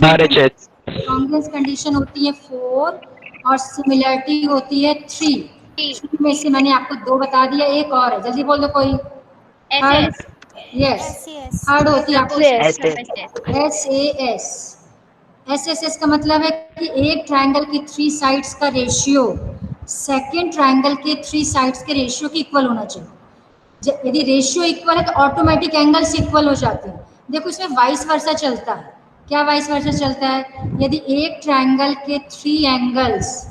RHS। कॉन्ग्रुएंस कंडीशन होती है 4 और सिमिलरिटी होती है 3। 3 में से मैंने आपको 2 बता दिया, एक और है, जल्दी बोल दो कोई। थर्ड, यस, थर्ड होती है आपकी S A S. S S S का मतलब है कि एक ट्रायंगल की 3 साइड्स का रेशियो सेकेंड ट्रायंगल के 3 साइड्स के रेशियो की इक्वल होना चाहिए। यदि रेशियो इक्वल है तो ऑटोमेटिक एंगल्स इक्वल हो जाते हैं। देखो इसमें वाइस वर्सा चलता है। क्या वाइस वर्सा चलता है? यदि एक ट्रायंगल के 3 एंगल्स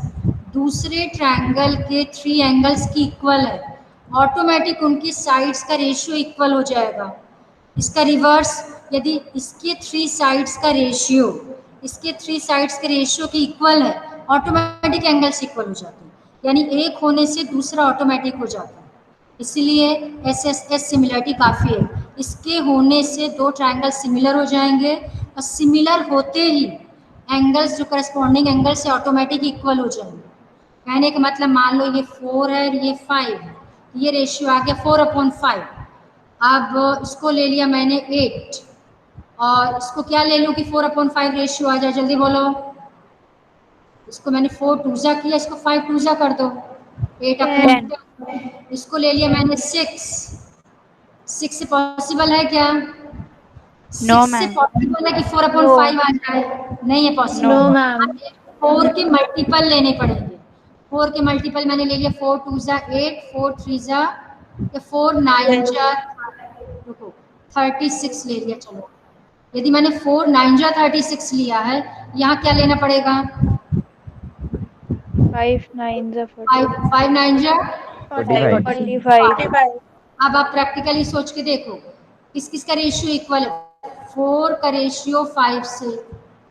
दूसरे ट्रायंगल के 3 एंगल्स की इक्वल है, ऑटोमेटिक उनकी साइड्स का रेशियो इक्वल हो जाएगा। इसका रिवर्स, यदि इसके 3 साइड्स का रेशियो इसके 3 साइड्स के रेशियो की इक्वल है, ऑटोमेटिक एंगल्स इक्वल हो जाते हैं, यानी एक होने से दूसरा ऑटोमेटिक हो जाता है। इसलिए एस एस एस सिमिलरिटी काफ़ी है। इसके होने से 2 ट्रायंगल सिमिलर हो जाएंगे, और सिमिलर होते ही एंगल्स जो करस्पॉन्डिंग एंगल से ऑटोमेटिक इक्वल हो जाएंगे। कहने का मतलब, मान लो ये 4 है और ये 5 है, ये रेशियो आ गया 4/5। अब इसको ले लिया मैंने 8, और इसको क्या ले लूँ कि 4/5 रेशियो आ जाए? जल्दी बोलो। इसको मैंने 4 टूजा किया, इसको 5 टूजा कर दो, 8/10। इसको ले लिया मैंने 6। 6 से पॉसिबल है क्या? 6 से मैम। पॉसिबल है कि 4/5 आ जाए? नहीं है पॉसिबल। No ma'am. 4 के मल्टीपल लेने पड़ेंगे। 4 के मल्टीपल मैंने ले लिया, 4 टूजा 8, 4 थ्रीजा, 4 9जा, रुको 36 ले लिया। चलो, यदि मैंने 4 9जा 36 लिया है, यहाँ क्या लेना पड़ेगा? 5 9 5 9जा 45। अब आप प्रैक्टिकली सोच के देखो, किस किस का रेशियो इक्वल है? 4 का रेशियो 5 से,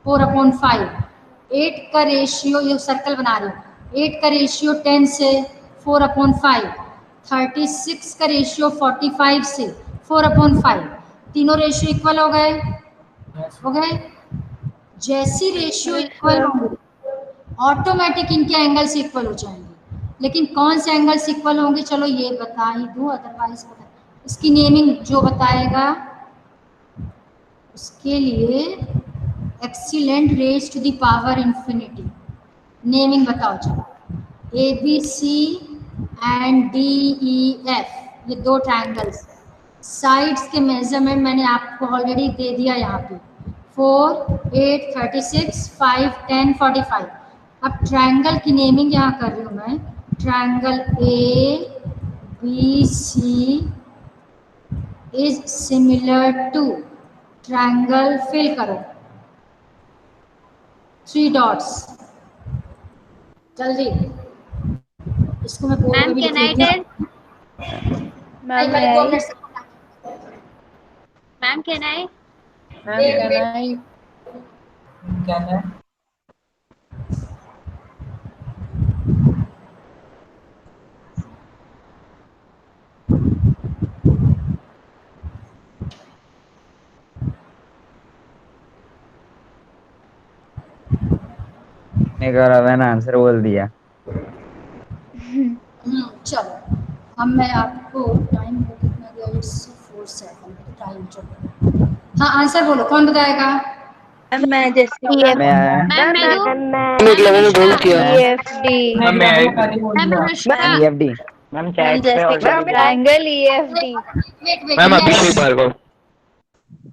4/5। 8 का रेशियो, ये सर्कल बना रही हूँ, 8 का रेशियो 10 से, 4/5। 36 का रेशियो 45 से, 4/5। तीनों रेशियो इक्वल हो गए? हो गए। जैसी रेशियो इक्वल होंगे, ऑटोमेटिक इनके एंगल्स इक्वल हो जाएंगे। लेकिन कौन से एंगल्स इक्वल होंगे, चलो ये बता ही दूँ, अदरवाइज इसकी नेमिंग जो बताएगा उसके लिए excellent raise to the power infinity. Naming बताओ चलो। A B C and D E F, ये 2 ट्रायंगल्स। साइड्स के मेजरमेंट मैंने आपको ऑलरेडी दे दिया यहाँ पे, 4 8 36 5 10 45। अब ट्रायंगल की नेमिंग यहाँ कर रही हूँ मैं। Triangle A B C is similar to triangle, fill करो 3 डॉट्स, जल्दी। इसको मैं बोर्ड पे भी लिख लेती हूँ। मैम पहले 2 मिनट से मैम कैन आई? ने कहा मैंने आंसर बोल दिया। चलो, अब मैं आपको टाइम को कितना गया? 4 सेकंड टाइम। चलो, हाँ आंसर बोलो, कौन बताएगा? मैं मैम EFD मैम चैट पे triangle EFD। Wait ma'am Abhishek Bhargava.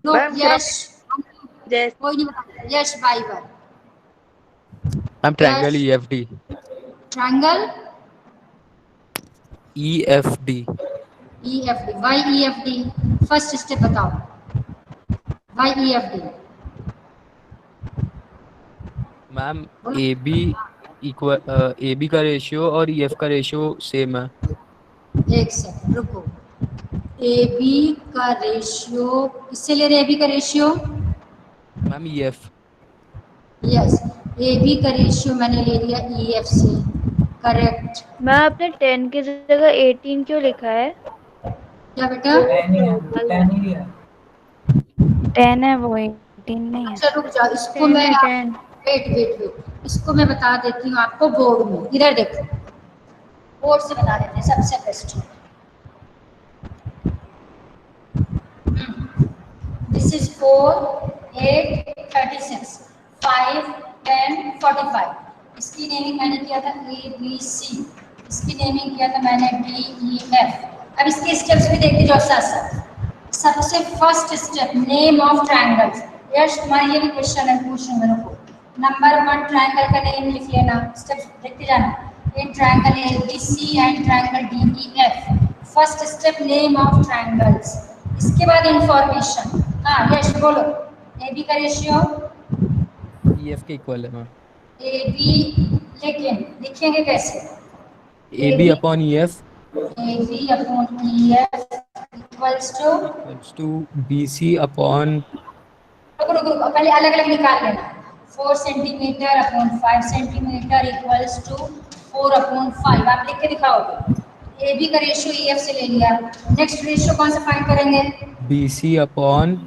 No, Yash कोई नहीं बताता। यश बाइबर। Ma'am triangle EFD। Triangle EFD। EFD, why EFD, first step बताओ, why EFD ma'am A B का रेशियो और EF का रेशियो सेम है। एक सेकंड रुको, ए बी का रेशियो किससे ले रहे हैं? ए बी का ratio, ma'am EF। Yes, A B का रेशियो मैंने ले लिया EF से, करेक्ट। मैं आपने 10 की जगह 18 क्यों लिखा है? क्या बेटा? 10 है वो, 18 नहीं है। अच्छा रुक जाओ, इसको 10 मैं है 10। वेट वेट वेट, इसको मैं बता देती हूँ आपको बोर्ड में, इधर देखो, बोर्ड से बता देते हैं सबसे बेस्ट। This is 4, 8, 36, 5, 10, 45। इसकी नेमिंग मैंने किया था ABC, इसकी नेमिंग किया था मैंने DEF। अब इसके स्टेप्स भी देखते जाओ साथ साथ। सबसे first step, name of triangles. Yes, तुम्हारा ये भी क्वेश्चन है, पूछ रहे मेरे को। नंबर 1 ट्रायंगल का नेम लिख लेना, स्टेप्स देखते जाना। In triangle ABC and triangle DEF। First step, name of triangles. इसके बाद इंफॉर्मेशन। हाँ यश बोलो, ए बी का रेशियो EF के इक्वल है मैम। ए बी, लेकिन लिखेंगे कैसे? AB upon EF A B upon EF equals to BC upon. रुको रुको रुको, पहले अलग अलग निकाल लेना। 4 centimetre upon 5 centimetre equals to 4 upon 5। आप लिख के दिखाओगे। ए बी का रेशियो EF से ले लिया, नेक्स्ट रेशियो कौन सा फाइंड करेंगे? BC upon.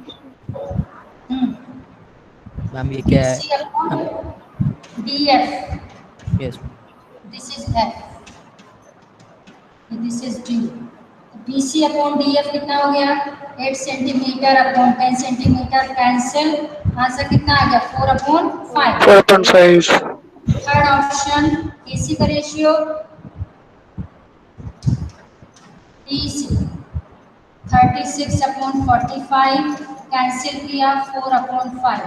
मैम ये क्या है? BC upon DF, yes this is F, this is D। BC upon DF कितना हो गया? 8 centimetre upon 10 centimetre, cancel, answer कितना आ गया? 4 अपॉन 5। 4.5। थर्ड ऑप्शन, AC का रेशियो DC 36 अपॉन 45, कैंसिल किया 4 अपॉन 5।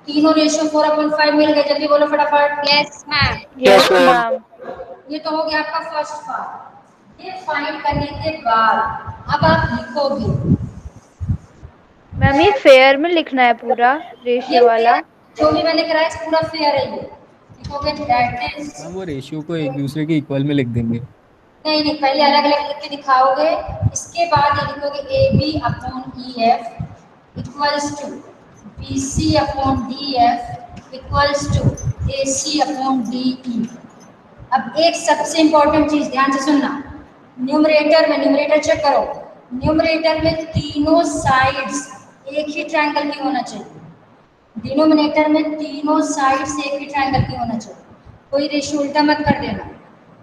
तीनों रेशियो 4 अपॉन 5 मिल गए, जल्दी बोलो फटाफट। Yes ma'am. Yes, ma'am. ये तो हो गया आपका फर्स्ट पार्ट। ये फाइंड करने के बाद अब आप लिखोगे, मैम ये फेयर में लिखना है पूरा रेशियो वाला। जो भी मैंने कराया पूरा फेयर है ये। लिखोगे दैट इज, मैम वो रेशियो को एक दूसरे के इक्वल में लिख देंगे। नहीं नहीं, पहले अलग अलग लिख के दिखाओगे, इसके बाद ये लिखोगे AB upon EF equals to BC upon DF equals to AC upon DE। अब एक सबसे इंपॉर्टेंट चीज ध्यान से सुनना, न्यूमरेटर में, न्यूमरेटर चेक करो, न्यूमरेटर में तीनों साइड्स एक ही ट्रायंगल की होना चाहिए। डिनोमिनेटर में तीनों साइड्स एक ही ट्रायंगल की होना चाहिए। कोई रेशियो उल्टा मत कर देना,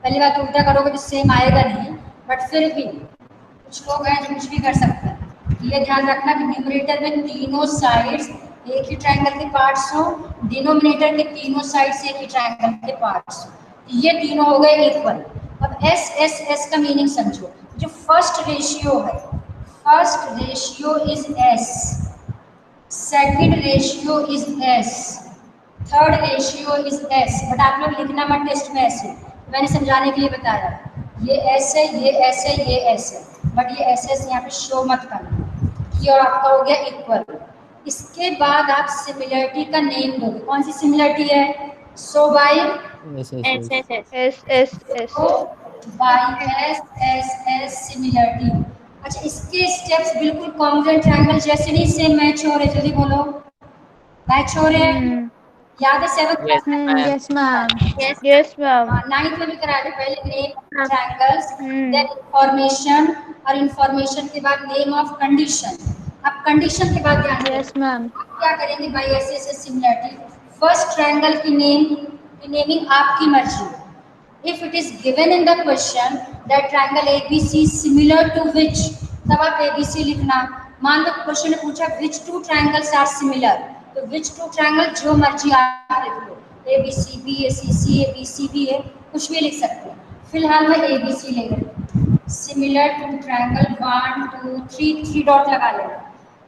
पहली बात उल्टा करोगे तो सेम आएगा नहीं, बट फिर भी कुछ लोग हैं जो कुछ भी कर सकते हैं। ये ध्यान रखना कि न्यूमरेटर में तीनों साइड्स एक ही ट्रायंगल के पार्ट्स हो, डिनोमिनेटर के तीनों साइड्स एक ही ट्रायंगल के पार्ट्स हो, ये तीनों हो गए इक्वल। अब S का मीनिंग समझो। जो फर्स्ट रेशियो है, first ratio is S, second ratio is S, third ratio is S। But आप लोग लिखना मत टेस्ट में ऐसे, मैंने समझाने के लिए बताया। ये S है, ये S है, ये S है, बट ये SS यहाँ पे शो मत करना। ये और आपका हो गया इक्वल। इसके बाद आप सिमिलरिटी का नेम दोगे। कौन सी सिमिलरिटी है? So by S similarity. अच्छा, इसके स्टेप्स बिल्कुल कॉन्ग्रुएंट ट्रायंगल जैसे नहीं, सेम मैच हो रहे, जल्दी बोलो, मैच हो रहे हैं? याद है 7th क्लास में? Yes ma'am. Yes ma'am. 9th में भी कराया था, पहले name of triangles, then information, और इंफॉर्मेशन के बाद नेम ऑफ कंडीशन। अब कंडीशन के बाद ध्यान यस मैम। क्या करेंगे भाई? ऐसे सिमिलरिटी, फर्स्ट ट्रायंगल की नेमिंग आपकी मर्जी। If it is given in the question that triangle ABC is similar to which, तब आप ABC लिखना। मान लो क्वेश्चन ने पूछा which two triangles are similar, तो which two triangle जो मर्जी आप लिख लो, ABCB, ACC, ABCB है, कुछ भी लिख सकते हैं। फिलहाल मैं ABC ले रही, सिमिलर टू ट्रायंगल 1 2 3 डॉट लगा लेना।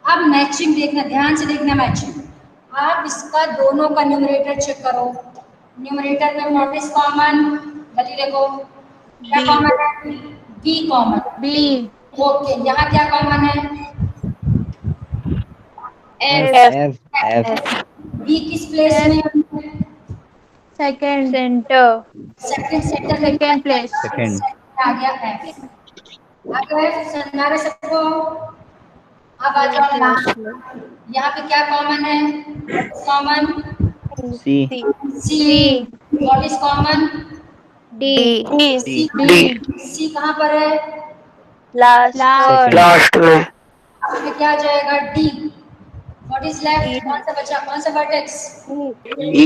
अब मैचिंग देखना, ध्यान से देखना मैचिंग। आप इसका दोनों का न्यूमरेटर चेक करो। न्यूमरेटर में व्हाट इज कॉमन? जल्दी देखो, क्या कॉमन है? B common. बी। ओके, यहाँ क्या कॉमन है? F. बी किस प्लेस में है? सेकंड सेंटर सेकंड सेंटर में सेकंड प्लेस Second. आ गया एफ। अब एफ समझा सबको। अब आ जाओ यहाँ पे क्या कॉमन है? Common C. C. What is common? D C. C कहाँ पर है? Last Second. इसमें क्या आ जाएगा? डी। What is left? कौन सा बचा? कौन सा vertex? E.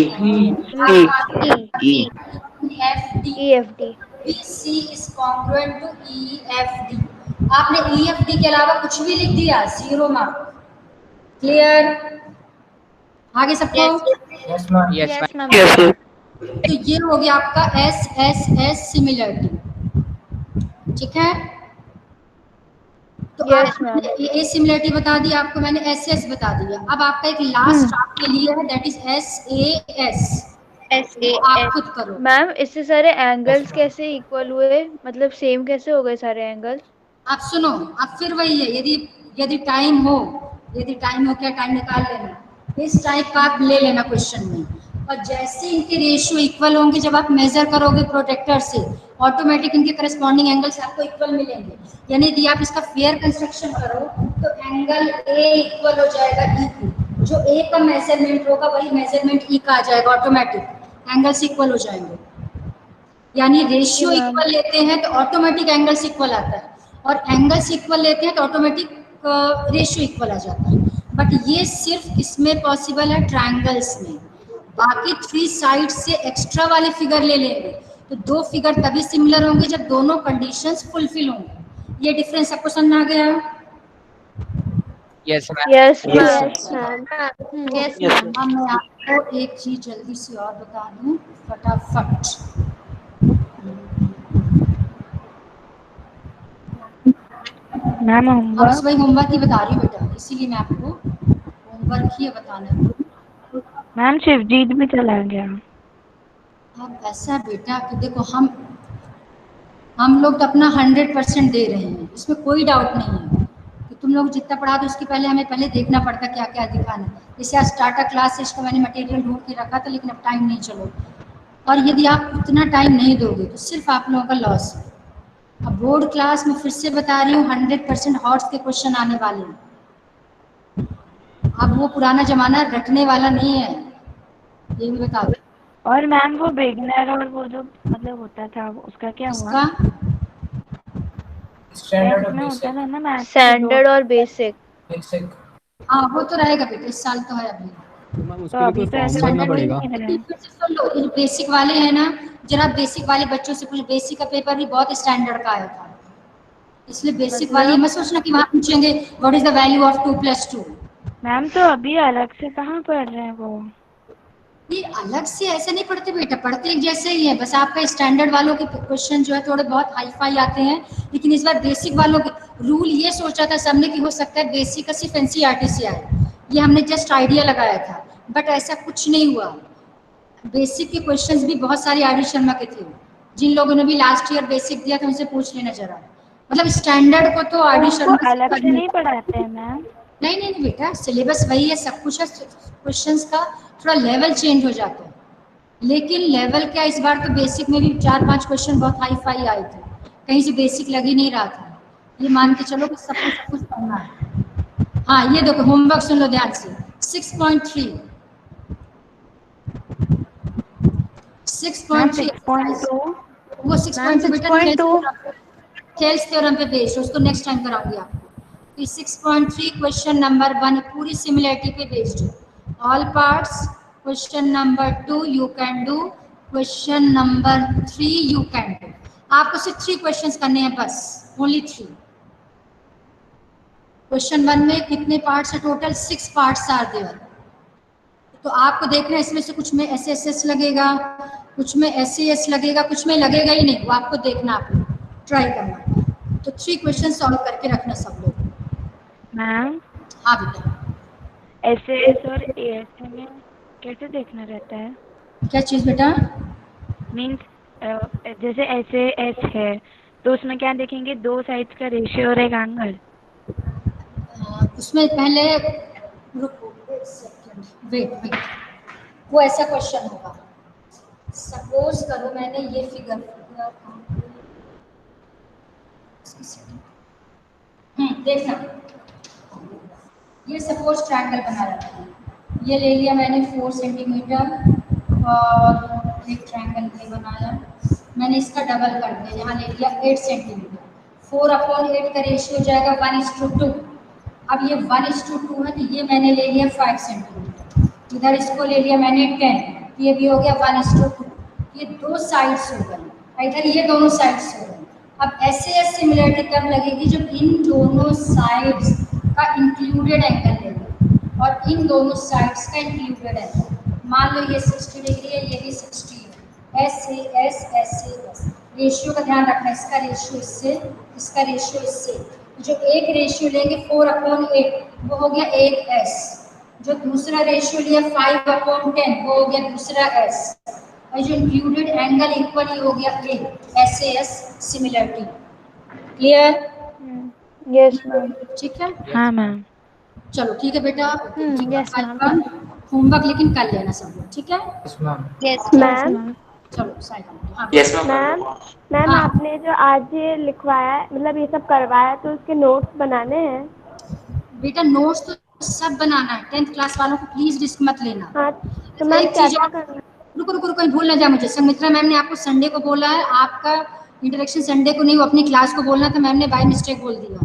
F D. E F D B C is congruent to E F D. आपने ई एफ डी के अलावा कुछ भी लिख दिया, 0 मार्क। क्लियर? आगे सबको? Yes ma'am. यस मैम तो ये हो गया आपका एस एस एस सिमिलरिटी। ठीक है, तो Yes, आपने ए सिमिलरिटी बता दी, आपको मैंने एस एस बता दिया। अब आपका एक लास्ट आपके लिए है, that is S A S. आप खुद करो। मैम इससे सारे एंगल्स कैसे इक्वल हुए, मतलब सेम कैसे हो गए सारे एंगल्स? आप सुनो, अब फिर वही है, यदि यदि टाइम हो, क्या टाइम निकाल लेना, इस टाइप का आप ले लेना क्वेश्चन में। और जैसे इनके रेशियो इक्वल होंगे, जब आप मेजर करोगे प्रोटेक्टर से, ऑटोमेटिक इनके करस्पॉन्डिंग एंगल्स आपको इक्वल मिलेंगे। यानी यदि आप इसका फेयर कंस्ट्रक्शन करो तो एंगल ए इक्वल हो जाएगा ई को, जो ए का मेजरमेंट होगा वही मेजरमेंट ई का आ जाएगा, ऑटोमेटिक एंगल्स इक्वल हो जाएंगे। यानी रेशियो इक्वल लेते हैं तो ऑटोमेटिक एंगल्स इक्वल आता है, और एंगल्स इक्वल लेते हैं तो ऑटोमेटिक रेशियो इक्वल आ जाता है। बट ये सिर्फ इसमें पॉसिबल है ट्रायंगल्स में। बाकी 3 साइड से एक्स्ट्रा वाले फिगर ले लेंगे तो 2 फिगर तभी सिमिलर होंगे जब दोनों कंडीशंस फुलफिल होंगे। ये डिफरेंस सबको समझ आ गया? Yes ma'am. Yes Yes. Ma'am yes अब मैं आपको एक चीज जल्दी से और बता दूं फटाफट। मैम अब वही होमवर्क ही बता रही हूँ बेटा, इसीलिए मैं आपको होमवर्क ही बताना है। मैम शिवजीत भी चला गया। अब ऐसा बेटा कि देखो, हम लोग तो अपना 100% दे रहे हैं, इसमें कोई डाउट नहीं है कि तुम लोग जितना पढ़ा दो उसके पहले हमें पहले देखना पड़ता क्या क्या दिखाना। जैसे आज स्टार्टर क्लास से इसका मैंने मटेरियल ढूंढ के रखा था, लेकिन अब टाइम नहीं चलो, और यदि आप उतना टाइम नहीं दोगे तो सिर्फ आप लोगों का लॉस है। अब बोर्ड क्लास में फिर से बता रही हूँ, 100% हॉट्स के क्वेश्चन आने वाले हैं। अब वो पुराना जमाना रटने वाला नहीं है, ये भी बता दो। और मैम वो बिगनर और वो जो मतलब होता था उसका क्या हुआ? इसका स्टैंडर्ड और में होता था ना मैथ स्टैंडर्ड और बेसिक। बेसिक। हाँ वो तो रहेगा बेटा, इस साल तो है अभी। तो मैम तो उसके लिए अभी कोई तो फॉर्म ऐसे भरना कुछ पड़ेगा? नहीं रहा है। फिर से सुन लो, ये बेसिक वाले हैं ना, जरा बेसिक वाले बच्चों से पूछ, बेसिक का पेपर भी बहुत स्टैंडर्ड का आया था, इसलिए बेसिक वाली मत सोचना कि वहाँ पूछेंगे what is the value of 2 + 2। Ma'am तो अभी अलग से कहाँ पढ़ रहे हैं वो? ये अलग से ऐसे नहीं पढ़ते बेटा, पढ़ते एक जैसे ही है, बस आपका स्टैंडर्ड वालों के क्वेश्चन जो है थोड़े बहुत हाई फाई आते हैं, लेकिन इस बार बेसिक वालों के रूल ये सोचा था सबने कि हो सकता है बेसिक का सिर्फ एनसीईआरटी से आए, ये हमने जस्ट आइडिया लगाया था, बट ऐसा कुछ नहीं हुआ। बेसिक के क्वेश्चंस भी बहुत सारे आर डी शर्मा के थे, जिन लोगों ने भी लास्ट ईयर बेसिक दिया था उनसे पूछ लेना जरा। मतलब स्टैंडर्ड को तो आर डी शर्मा अलग से नहीं पढ़ाते हैं मैम? नहीं नहीं नहीं बेटा, सिलेबस वही है, सब कुछ है, क्वेश्चंस का थोड़ा लेवल चेंज हो जाता है, लेकिन लेवल क्या, इस बार तो बेसिक में भी 4-5 क्वेश्चन बहुत हाई फाई आए थे, कहीं से बेसिक लग ही नहीं रहा था। ये मान के चलो कि सब कुछ पढ़ना है। हाँ ये देखो होमवर्क सुन लो ध्यान से, 6.3 वो 6.2 बेटा थेल्स थ्योरम पे बेस्ड, उसको नेक्स्ट टाइम कराऊंगी आपको। तो 6.3 क्वेश्चन नंबर 1 पूरी सिमिलरिटी पे बेस्ड है, all parts. Question number 2 you can do, question number 3 you can do. आपको सिर्फ 3 क्वेश्चंस करने हैं बस, ओनली 3। क्वेश्चन 1 में कितने पार्ट्स है? Total 6 parts are there. तो आपको देखना है इसमें से कुछ में एसएसएस लगेगा, कुछ में एसएएस लगेगा, कुछ में लगेगा ही नहीं, वो आपको देखना, आपको ट्राई करना। तो 3 क्वेश्चन सॉल्व करके रखना सब लोग। मैम हाँ बेटा, एसएएस और एएसए में कैसे देखना रहता है? क्या चीज़ बेटा? मीन्स जैसे एसएएस है तो उसमें क्या देखेंगे, दो साइड्स का रेशियो और एक एंगल। उसमें पहले रुको, एक सेकंड, वेट, वो ऐसा क्वेश्चन होगा। सपोज करो मैंने ये फिगर देखना, ये सपोज ट्रायंगल बनाया था, ये ले लिया मैंने 4 सेंटीमीटर और एक ट्रायंगल ये बनाया, मैंने इसका डबल कर दिया, यहाँ ले लिया 8 सेंटीमीटर। 4/8 का रेशियो हो जाएगा 1:2। अब ये 1:2 है तो ये मैंने ले लिया 5 सेंटीमीटर, इधर इसको ले लिया मैंने 10, ये भी हो गया 1:2। ये दो साइड्स हो गई, इधर ये दोनों साइड्स हो गई। अब ऐसे सिमिलरिटी कब लगेगी, जब इन दोनों साइड्स का इंक्लूडेड एंगल लेंगे और इन दोनों साइड्स का इंक्लूडेड एंगल, मान लो ये 60 डिग्री है, ये भी 60 है, एस से एस, एस से एस। रेशियो का ध्यान रखना, इसका रेशियो इससे, इसका रेशियो इससे। जो एक रेशियो लेंगे 4/8 वो हो गया एक एस, जो दूसरा रेशियो लिया 5/10 वो हो गया दूसरा एस, और जो इंक्लूडेड एंगल इक्वली हो गया ए, एस से S similarity. Clear? Yes, ma'am. ठीक है, हाँ मैम। चलो ठीक है बेटा। yes, ma'am. होमवर्क लेकिन कर लेना सब लोग, ठीक है? मैम चलो साइड। हाँ मैम मैम हाँ। आपने जो आज ये लिखवाया है, मतलब ये सब करवाया है, तो उसके नोट्स बनाने हैं। बेटा नोट्स तो सब बनाना है, 10th क्लास वालों को प्लीज रिस्क मत लेना। हाँ तो मैम एक क्या चीज क्या और, करना है? रुको रुको रुको, भूल ना जा मुझे, संमित्रा मैम ने आपको संडे को बोला है, आपका इंटरेक्शन संडे को नहीं, वो अपनी क्लास को बोलना था, मैम ने बाय मिस्टेक बोल दिया।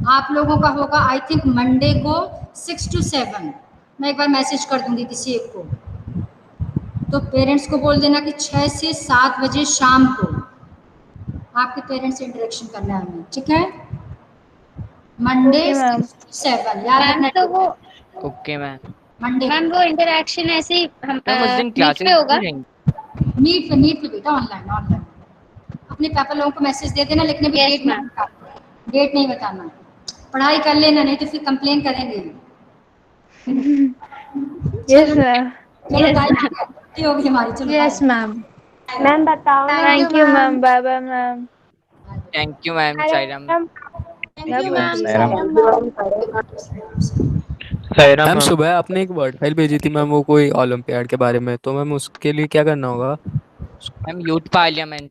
आप लोगों का होगा आई थिंक मंडे को 6 to 7, मैं एक बार मैसेज कर दूंगी किसी एक को, तो पेरेंट्स को बोल देना कि 6 से 7 बजे शाम को आपके पेरेंट्स से इंटरेक्शन करना है हमें, ठीक है? मंडे 6 to 7 याद रखना। तो वो ओके मैम। मंडे मैम वो इंटरेक्शन ऐसे ही हम मैम उस दिन मीट क्लासेस पे होगा। मीट पे बेटा, ऑनलाइन अपने पापा लोगों को मैसेज दे देना, लेकिन अभी Yes, ma'am. डेट नहीं बताना, पढ़ाई कर लेना, नहीं तो फिर कंप्लेन करेंगे। Yes, ma'am. चलो टाइम होगी हमारी, चलो Yes, ma'am. मैम बताओ ना। Thank you, ma'am. Bye, bye, ma'am. Thank you ma'am. Sairam. Love you, ma'am. Saira ma'am ma'am. सुबह आपने एक वर्ड फाइल भेजी थी मैम, वो कोई ओलंपियाड के बारे में, तो मैम उसके लिए क्या करना होगा? Ma'am youth parliament.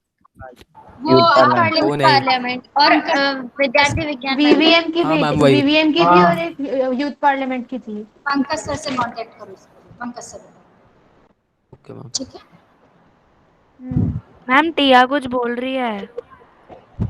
वो आप वो नहीं। पार्लियामेंट और विद्यार्थी विज्ञान VVM की हाँ भी मैम वही। VVM की थी और एक यूथ पार्लियामेंट की थी। पंकज सर से कांटेक्ट करो, पंकज सर, ओके मैम। ठीक है? मैम टिया कुछ बोल रही है।